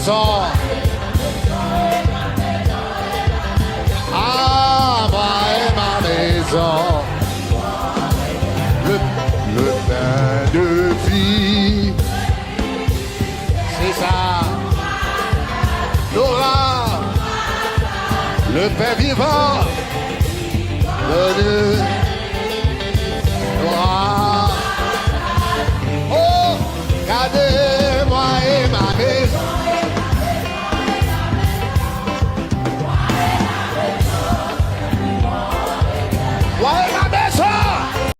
maison. Ah, moi et ma maison. Le pain de vie. C'est ça. Laura. Le pain vivant. Le